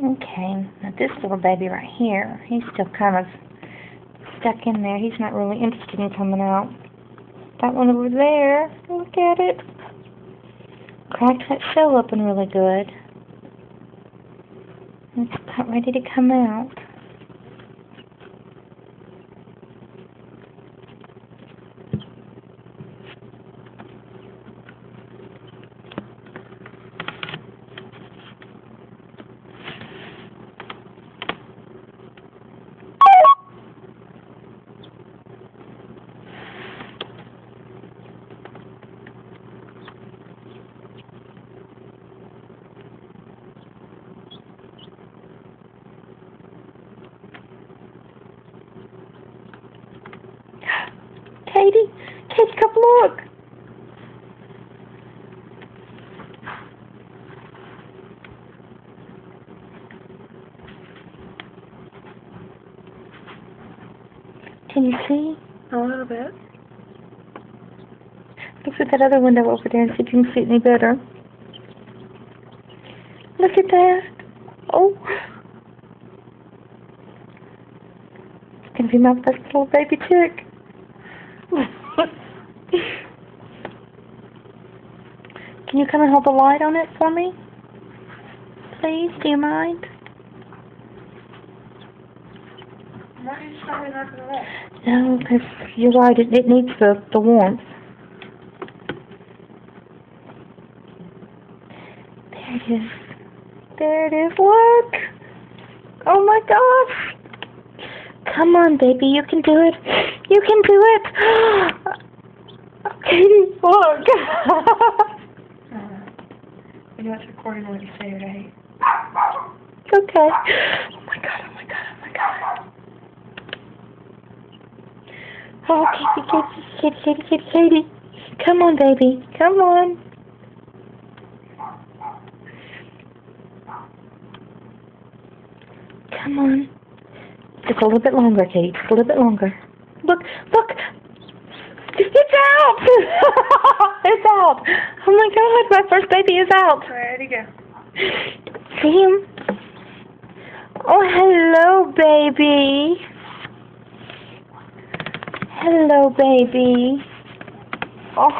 Okay, now this little baby right here, he's still kind of stuck in there. He's not really interested in coming out. That one over there, look at it. Cracked that shell open really good. It's about ready to come out. Katie, come look. Can you see? A little bit. Look at that other window over there and see if you can see it any better. Look at that. Oh. It's going to be my first little baby chick. Can you come and hold the light on it for me? Please, do you mind? Why are you showing up the light? No, because you're right, it needs the warmth. There it is. There it is, look! Oh my gosh! Come on, baby, you can do it. You can do it! Katie, look! You know it's recording what you say, right? Okay. Oh my god, oh my god, oh my god. Oh, Katie. Come on, baby. Come on. Come on. Just a little bit longer, Katie. Just a little bit longer. Look. It's out! It's out! Oh my god, my first baby is out. Where'd he go? See him? Oh, hello, baby. Hello, baby. Oh.